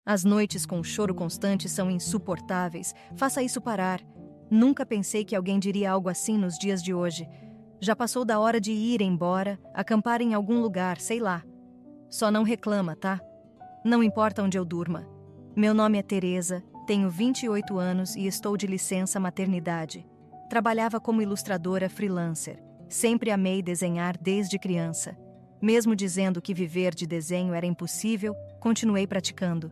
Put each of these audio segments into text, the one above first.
As noites com choro constante são insuportáveis. Faça isso parar. Nunca pensei que alguém diria algo assim nos dias de hoje. Já passou da hora de ir embora, acampar em algum lugar, sei lá. Só não reclama, tá? Não importa onde eu durma. Meu nome é Teresa, tenho 28 anos e estou de licença maternidade. Trabalhava como ilustradora freelancer. Sempre amei desenhar desde criança. Mesmo dizendo que viver de desenho era impossível, continuei praticando.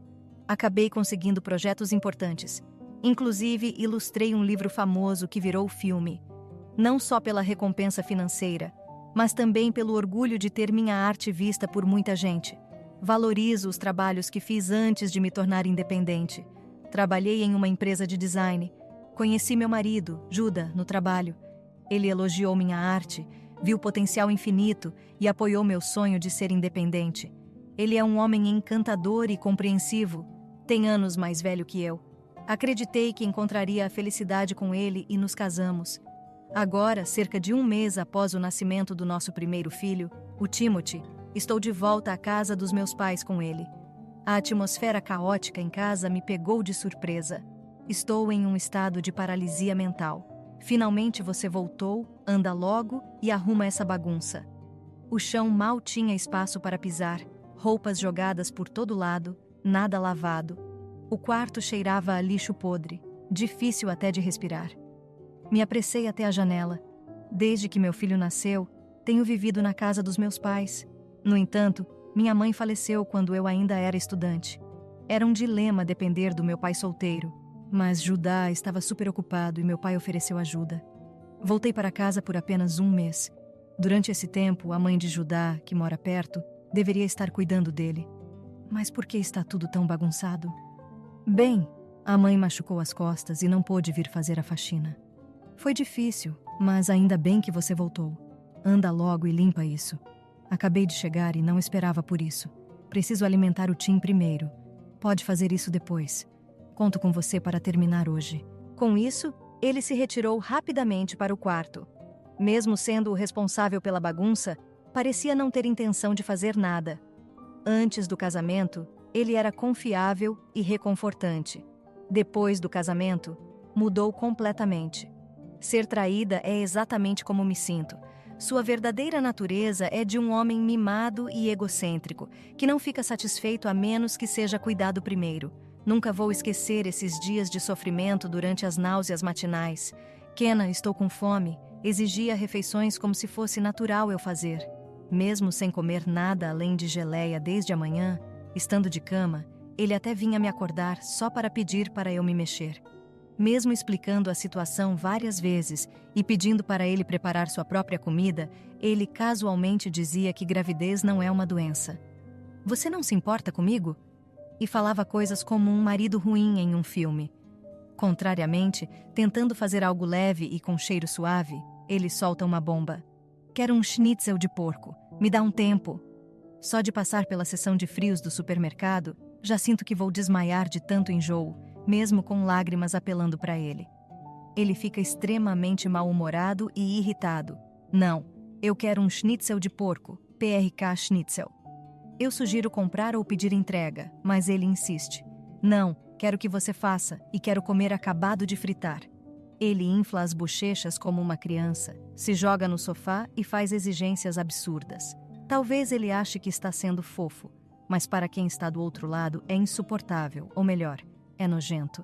Acabei conseguindo projetos importantes. Inclusive, ilustrei um livro famoso que virou filme. Não só pela recompensa financeira, mas também pelo orgulho de ter minha arte vista por muita gente. Valorizo os trabalhos que fiz antes de me tornar independente. Trabalhei em uma empresa de design. Conheci meu marido, Juda, no trabalho. Ele elogiou minha arte, viu potencial infinito e apoiou meu sonho de ser independente. Ele é um homem encantador e compreensivo. Tem anos mais velho que eu. Acreditei que encontraria a felicidade com ele e nos casamos. Agora, cerca de um mês após o nascimento do nosso primeiro filho, o Timothy, estou de volta à casa dos meus pais com ele. A atmosfera caótica em casa me pegou de surpresa. Estou em um estado de paralisia mental. Finalmente você voltou, anda logo e arruma essa bagunça. O chão mal tinha espaço para pisar, roupas jogadas por todo lado, nada lavado. O quarto cheirava a lixo podre, difícil até de respirar. Me apressei até a janela. Desde que meu filho nasceu, tenho vivido na casa dos meus pais. No entanto, minha mãe faleceu quando eu ainda era estudante. Era um dilema depender do meu pai solteiro, mas Judá estava super ocupado e meu pai ofereceu ajuda. Voltei para casa por apenas um mês. Durante esse tempo, a mãe de Judá, que mora perto, deveria estar cuidando dele. Mas por que está tudo tão bagunçado? Bem, a mãe machucou as costas e não pôde vir fazer a faxina. Foi difícil, mas ainda bem que você voltou. Anda logo e limpa isso. Acabei de chegar e não esperava por isso. Preciso alimentar o Tim primeiro. Pode fazer isso depois. Conto com você para terminar hoje. Com isso, ele se retirou rapidamente para o quarto. Mesmo sendo o responsável pela bagunça, parecia não ter intenção de fazer nada. Antes do casamento, ele era confiável e reconfortante. Depois do casamento, mudou completamente. Ser traída é exatamente como me sinto. Sua verdadeira natureza é de um homem mimado e egocêntrico, que não fica satisfeito a menos que seja cuidado primeiro. Nunca vou esquecer esses dias de sofrimento durante as náuseas matinais. Kenna, estou com fome. Exigia refeições como se fosse natural eu fazer. Mesmo sem comer nada além de geleia desde a manhã, estando de cama, ele até vinha me acordar só para pedir para eu me mexer. Mesmo explicando a situação várias vezes e pedindo para ele preparar sua própria comida, ele casualmente dizia que gravidez não é uma doença. Você não se importa comigo? E falava coisas como um marido ruim em um filme. Contrariamente, tentando fazer algo leve e com cheiro suave, ele solta uma bomba. Quero um schnitzel de porco. Me dá um tempo. Só de passar pela seção de frios do supermercado, já sinto que vou desmaiar de tanto enjoo, mesmo com lágrimas apelando para ele. Ele fica extremamente mal-humorado e irritado. Não, eu quero um schnitzel de porco, PRK Schnitzel. Eu sugiro comprar ou pedir entrega, mas ele insiste. Não, quero que você faça e quero comer acabado de fritar. Ele infla as bochechas como uma criança, se joga no sofá e faz exigências absurdas. Talvez ele ache que está sendo fofo, mas para quem está do outro lado é insuportável, ou melhor, é nojento.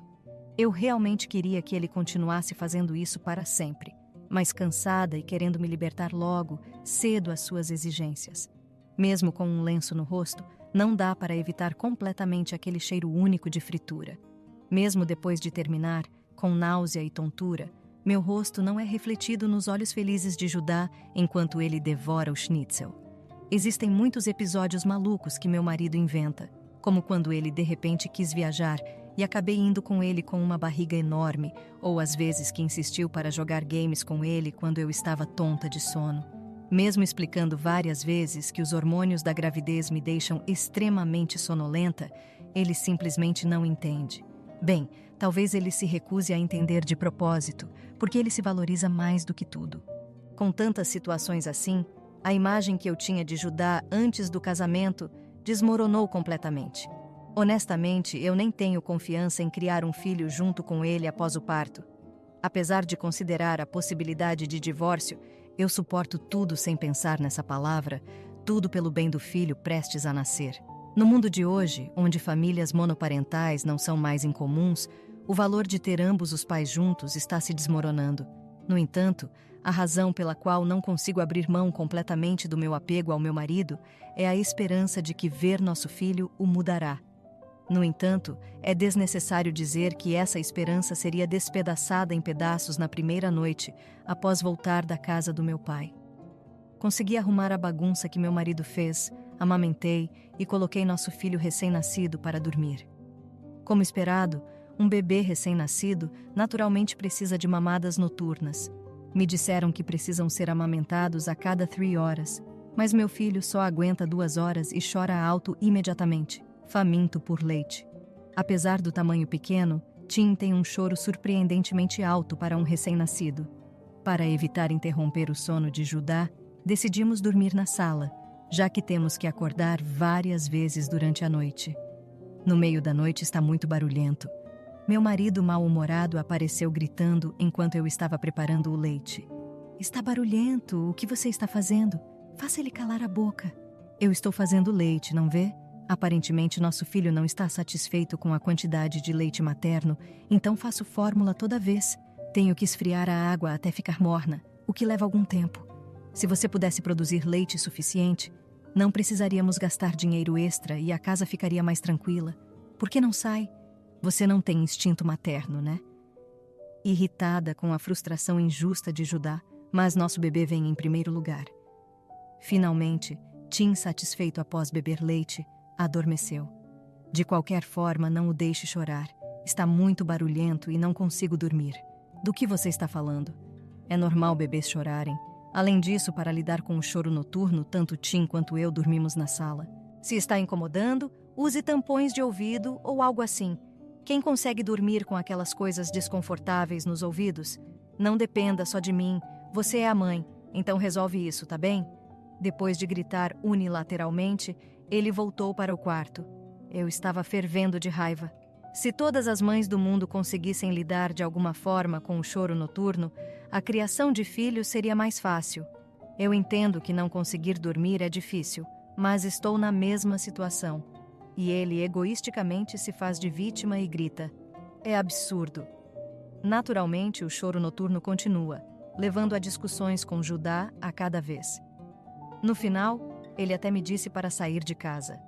Eu realmente queria que ele continuasse fazendo isso para sempre, mas cansada e querendo me libertar logo, cedo às suas exigências. Mesmo com um lenço no rosto, não dá para evitar completamente aquele cheiro único de fritura. Mesmo depois de terminar, com náusea e tontura, meu rosto não é refletido nos olhos felizes de Judá enquanto ele devora o schnitzel. Existem muitos episódios malucos que meu marido inventa, como quando ele de repente quis viajar e acabei indo com ele com uma barriga enorme, ou às vezes que insistiu para jogar games com ele quando eu estava tonta de sono. Mesmo explicando várias vezes que os hormônios da gravidez me deixam extremamente sonolenta, ele simplesmente não entende. Bem, talvez ele se recuse a entender de propósito, porque ele se valoriza mais do que tudo. Com tantas situações assim, a imagem que eu tinha de Judá antes do casamento desmoronou completamente. Honestamente, eu nem tenho confiança em criar um filho junto com ele após o parto. Apesar de considerar a possibilidade de divórcio, eu suporto tudo sem pensar nessa palavra, tudo pelo bem do filho prestes a nascer. No mundo de hoje, onde famílias monoparentais não são mais incomuns, o valor de ter ambos os pais juntos está se desmoronando. No entanto, a razão pela qual não consigo abrir mão completamente do meu apego ao meu marido é a esperança de que ver nosso filho o mudará. No entanto, é desnecessário dizer que essa esperança seria despedaçada em pedaços na primeira noite, após voltar da casa do meu pai. Consegui arrumar a bagunça que meu marido fez, amamentei e coloquei nosso filho recém-nascido para dormir. Como esperado, um bebê recém-nascido naturalmente precisa de mamadas noturnas. Me disseram que precisam ser amamentados a cada 3 horas, mas meu filho só aguenta 2 horas e chora alto imediatamente, faminto por leite. Apesar do tamanho pequeno, Tim tem um choro surpreendentemente alto para um recém-nascido. Para evitar interromper o sono de Judá, decidimos dormir na sala, já que temos que acordar várias vezes durante a noite. No meio da noite está muito barulhento. Meu marido mal-humorado apareceu gritando enquanto eu estava preparando o leite. "Está barulhento, o que você está fazendo? Faça ele calar a boca." "Eu estou fazendo leite, não vê? Aparentemente nosso filho não está satisfeito com a quantidade de leite materno, então faço fórmula toda vez. Tenho que esfriar a água até ficar morna, o que leva algum tempo. Se você pudesse produzir leite suficiente, não precisaríamos gastar dinheiro extra e a casa ficaria mais tranquila. Por que não sai? Você não tem instinto materno, né?" Irritada com a frustração injusta de Judá, mas nosso bebê vem em primeiro lugar. Finalmente, Tim, satisfeito após beber leite, adormeceu. "De qualquer forma, não o deixe chorar. Está muito barulhento e não consigo dormir." "Do que você está falando? É normal bebês chorarem. Além disso, para lidar com o choro noturno, tanto Tim quanto eu dormimos na sala. Se está incomodando, use tampões de ouvido ou algo assim. Quem consegue dormir com aquelas coisas desconfortáveis nos ouvidos? Não dependa só de mim. Você é a mãe, então resolve isso, tá bem?" Depois de gritar unilateralmente, ele voltou para o quarto. Eu estava fervendo de raiva. Se todas as mães do mundo conseguissem lidar de alguma forma com o choro noturno, a criação de filhos seria mais fácil. Eu entendo que não conseguir dormir é difícil, mas estou na mesma situação. E ele egoisticamente se faz de vítima e grita. É absurdo. Naturalmente, o choro noturno continua, levando a discussões com Judá a cada vez. No final, ele até me disse para sair de casa.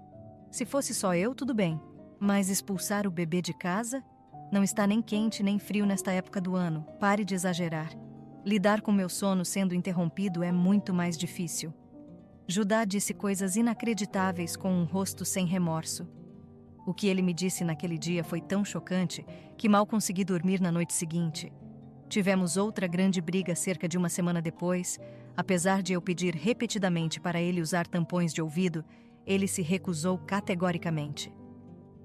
Se fosse só eu, tudo bem, mas expulsar o bebê de casa? Não está nem quente nem frio nesta época do ano, pare de exagerar. Lidar com meu sono sendo interrompido é muito mais difícil. Judá disse coisas inacreditáveis com um rosto sem remorso. O que ele me disse naquele dia foi tão chocante que mal consegui dormir na noite seguinte. Tivemos outra grande briga cerca de uma semana depois. Apesar de eu pedir repetidamente para ele usar tampões de ouvido, ele se recusou categoricamente.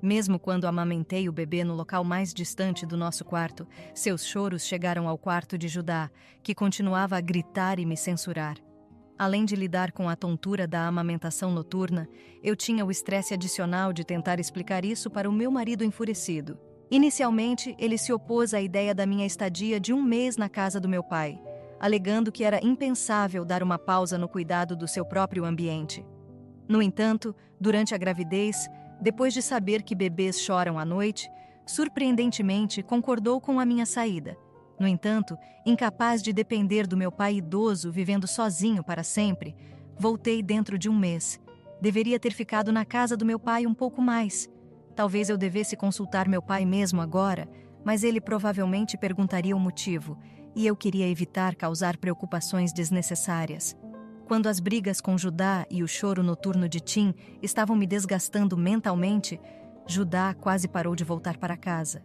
Mesmo quando amamentei o bebê no local mais distante do nosso quarto, seus choros chegaram ao quarto de Judá, que continuava a gritar e me censurar. Além de lidar com a tontura da amamentação noturna, eu tinha o estresse adicional de tentar explicar isso para o meu marido enfurecido. Inicialmente, ele se opôs à ideia da minha estadia de 1 mês na casa do meu pai, alegando que era impensável dar uma pausa no cuidado do seu próprio ambiente. No entanto, durante a gravidez, depois de saber que bebês choram à noite, surpreendentemente concordou com a minha saída. No entanto, incapaz de depender do meu pai idoso vivendo sozinho para sempre, voltei dentro de 1 mês. Deveria ter ficado na casa do meu pai um pouco mais. Talvez eu devesse consultar meu pai mesmo agora, mas ele provavelmente perguntaria o motivo, e eu queria evitar causar preocupações desnecessárias. Quando as brigas com Judá e o choro noturno de Tim estavam me desgastando mentalmente, Judá quase parou de voltar para casa.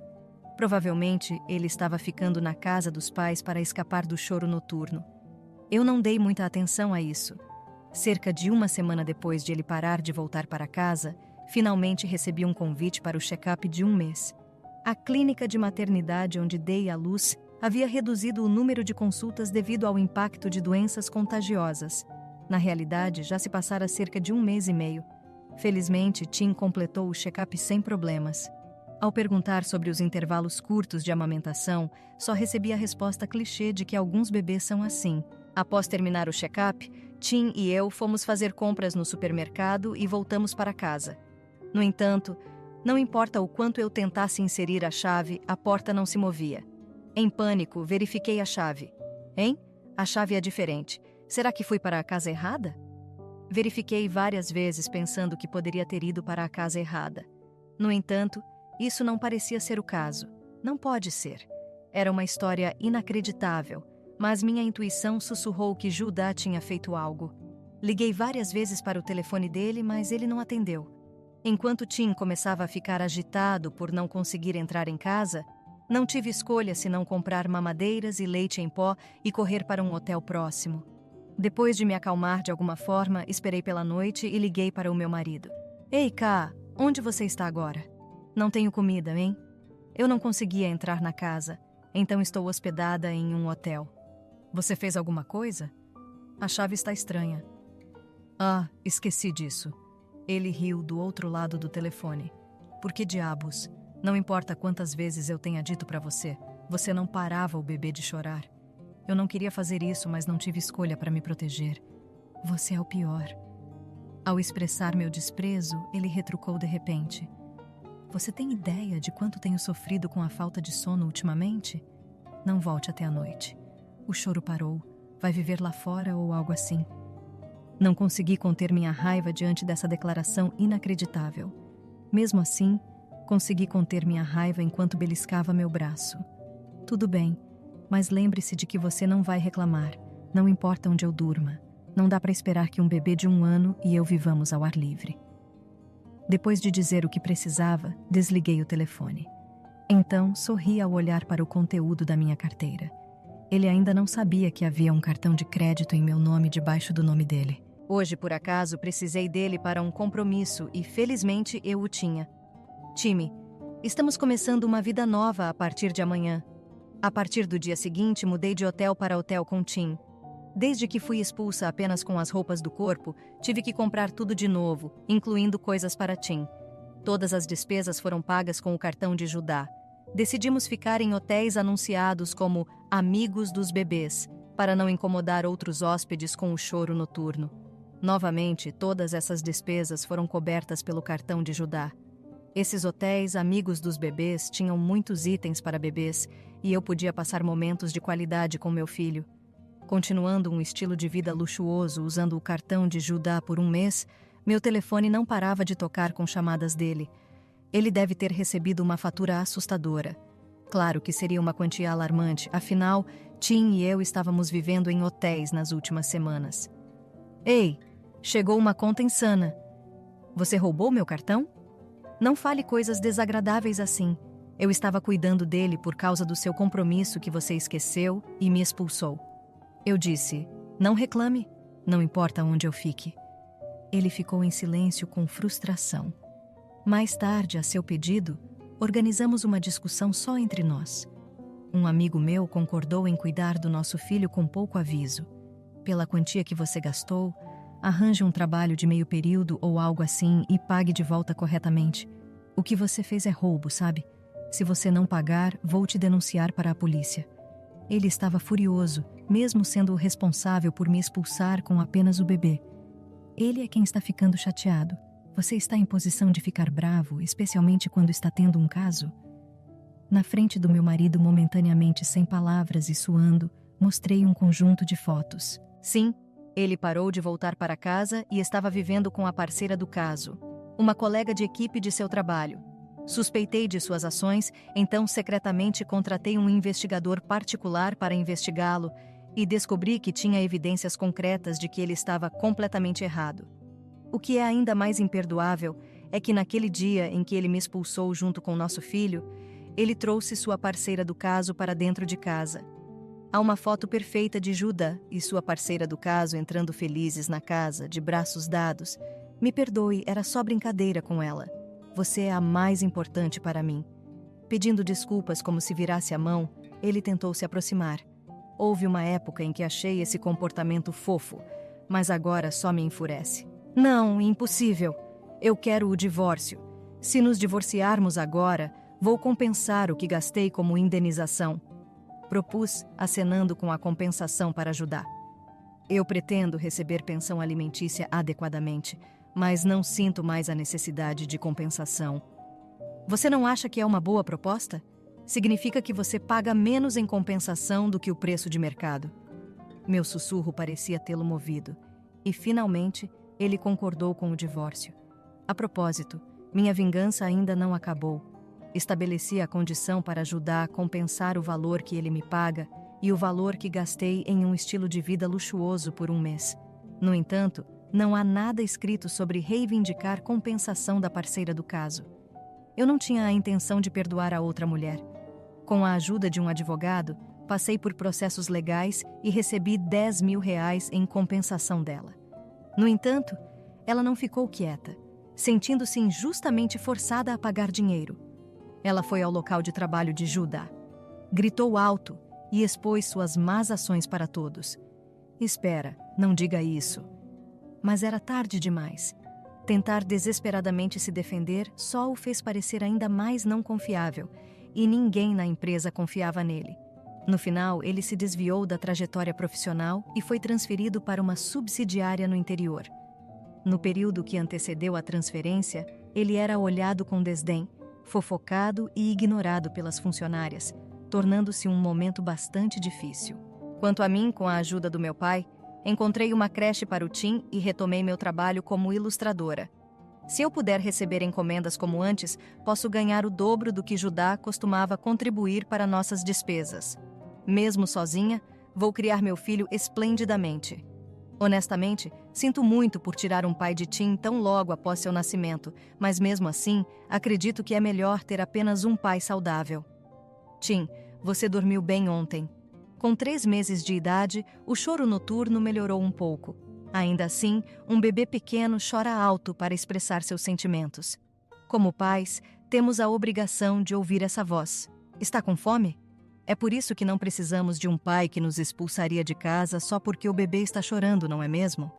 Provavelmente, ele estava ficando na casa dos pais para escapar do choro noturno. Eu não dei muita atenção a isso. Cerca de 1 semana depois de ele parar de voltar para casa, finalmente recebi um convite para o check-up de 1 mês. A clínica de maternidade onde dei à luz havia reduzido o número de consultas devido ao impacto de doenças contagiosas. Na realidade, já se passara cerca de 1 mês e meio. Felizmente, Tim completou o check-up sem problemas. Ao perguntar sobre os intervalos curtos de amamentação, só recebi a resposta clichê de que alguns bebês são assim. Após terminar o check-up, Tim e eu fomos fazer compras no supermercado e voltamos para casa. No entanto, não importa o quanto eu tentasse inserir a chave, a porta não se movia. Em pânico, verifiquei a chave. Hein? A chave é diferente. Será que fui para a casa errada? Verifiquei várias vezes pensando que poderia ter ido para a casa errada. No entanto, isso não parecia ser o caso. Não pode ser. Era uma história inacreditável, mas minha intuição sussurrou que Judá tinha feito algo. Liguei várias vezes para o telefone dele, mas ele não atendeu. Enquanto Tim começava a ficar agitado por não conseguir entrar em casa, não tive escolha senão comprar mamadeiras e leite em pó e correr para um hotel próximo. Depois de me acalmar de alguma forma, esperei pela noite e liguei para o meu marido. Ei, Ká, onde você está agora? Não tenho comida, hein? Eu não conseguia entrar na casa, então estou hospedada em um hotel. Você fez alguma coisa? A chave está estranha. Ah, esqueci disso. Ele riu do outro lado do telefone. Por que diabos? Não importa quantas vezes eu tenha dito para você, você não parava o bebê de chorar. Eu não queria fazer isso, mas não tive escolha para me proteger. Você é o pior. Ao expressar meu desprezo, ele retrucou de repente. Você tem ideia de quanto tenho sofrido com a falta de sono ultimamente? Não volte até a noite. O choro parou. Vai viver lá fora ou algo assim. Não consegui conter minha raiva diante dessa declaração inacreditável. Mesmo assim, consegui conter minha raiva enquanto beliscava meu braço. Tudo bem, mas lembre-se de que você não vai reclamar. Não importa onde eu durma. Não dá para esperar que um bebê de 1 ano e eu vivamos ao ar livre. Depois de dizer o que precisava, desliguei o telefone. Então, sorri ao olhar para o conteúdo da minha carteira. Ele ainda não sabia que havia um cartão de crédito em meu nome debaixo do nome dele. Hoje, por acaso, precisei dele para um compromisso e, felizmente, eu o tinha. Time, estamos começando uma vida nova a partir de amanhã. A partir do dia seguinte, mudei de hotel para hotel com Tim. Desde que fui expulsa apenas com as roupas do corpo, tive que comprar tudo de novo, incluindo coisas para Tim. Todas as despesas foram pagas com o cartão de Judá. Decidimos ficar em hotéis anunciados como Amigos dos Bebês, para não incomodar outros hóspedes com o choro noturno. Novamente, todas essas despesas foram cobertas pelo cartão de Judá. Esses hotéis Amigos dos Bebês tinham muitos itens para bebês e eu podia passar momentos de qualidade com meu filho. Continuando um estilo de vida luxuoso usando o cartão de Judá por 1 mês, meu telefone não parava de tocar com chamadas dele. Ele deve ter recebido uma fatura assustadora. Claro que seria uma quantia alarmante, afinal, Tim e eu estávamos vivendo em hotéis nas últimas semanas. Ei, chegou uma conta insana. Você roubou meu cartão? Não fale coisas desagradáveis assim. Eu estava cuidando dele por causa do seu compromisso que você esqueceu e me expulsou. Eu disse, não reclame, não importa onde eu fique. Ele ficou em silêncio com frustração. Mais tarde, a seu pedido, organizamos uma discussão só entre nós. Um amigo meu concordou em cuidar do nosso filho com pouco aviso. Pela quantia que você gastou, arranje um trabalho de meio período ou algo assim e pague de volta corretamente. O que você fez é roubo, sabe? Se você não pagar, vou te denunciar para a polícia. Ele estava furioso, mesmo sendo o responsável por me expulsar com apenas o bebê. Ele é quem está ficando chateado. Você está em posição de ficar bravo, especialmente quando está tendo um caso? Na frente do meu marido, momentaneamente sem palavras e suando, mostrei um conjunto de fotos. Sim, ele parou de voltar para casa e estava vivendo com a parceira do caso, uma colega de equipe de seu trabalho. Suspeitei de suas ações, então secretamente contratei um investigador particular para investigá-lo e descobri que tinha evidências concretas de que ele estava completamente errado. O que é ainda mais imperdoável é que naquele dia em que ele me expulsou junto com nosso filho, ele trouxe sua parceira do caso para dentro de casa. Há uma foto perfeita de Judá e sua parceira do caso entrando felizes na casa, de braços dados. Me perdoe, era só brincadeira com ela. Você é a mais importante para mim. Pedindo desculpas como se virasse a mão, ele tentou se aproximar. Houve uma época em que achei esse comportamento fofo, mas agora só me enfurece. Não, impossível. Eu quero o divórcio. Se nos divorciarmos agora, vou compensar o que gastei como indenização. Propus, acenando com a compensação para ajudar. Eu pretendo receber pensão alimentícia adequadamente, mas não sinto mais a necessidade de compensação. Você não acha que é uma boa proposta? Significa que você paga menos em compensação do que o preço de mercado. Meu sussurro parecia tê-lo movido, e finalmente ele concordou com o divórcio. A propósito, minha vingança ainda não acabou. Estabeleci a condição para ajudar a compensar o valor que ele me paga e o valor que gastei em um estilo de vida luxuoso por um mês. No entanto, não há nada escrito sobre reivindicar compensação da parceira do caso. Eu não tinha a intenção de perdoar a outra mulher. Com a ajuda de um advogado, passei por processos legais e recebi R$ 10.000 em compensação dela. No entanto, ela não ficou quieta, sentindo-se injustamente forçada a pagar dinheiro. Ela foi ao local de trabalho de Judá, gritou alto e expôs suas más ações para todos. Espera, não diga isso. Mas era tarde demais. Tentar desesperadamente se defender só o fez parecer ainda mais não confiável, e ninguém na empresa confiava nele. No final, ele se desviou da trajetória profissional e foi transferido para uma subsidiária no interior. No período que antecedeu a transferência, ele era olhado com desdém, fofocado e ignorado pelas funcionárias, tornando-se um momento bastante difícil. Quanto a mim, com a ajuda do meu pai, encontrei uma creche para o Tim e retomei meu trabalho como ilustradora. Se eu puder receber encomendas como antes, posso ganhar o dobro do que Judá costumava contribuir para nossas despesas. Mesmo sozinha, vou criar meu filho esplendidamente. Honestamente, sinto muito por tirar um pai de Tim tão logo após seu nascimento, mas mesmo assim, acredito que é melhor ter apenas um pai saudável. Tim, você dormiu bem ontem. Com 3 meses de idade, o choro noturno melhorou um pouco. Ainda assim, um bebê pequeno chora alto para expressar seus sentimentos. Como pais, temos a obrigação de ouvir essa voz. Está com fome? É por isso que não precisamos de um pai que nos expulsaria de casa só porque o bebê está chorando, não é mesmo?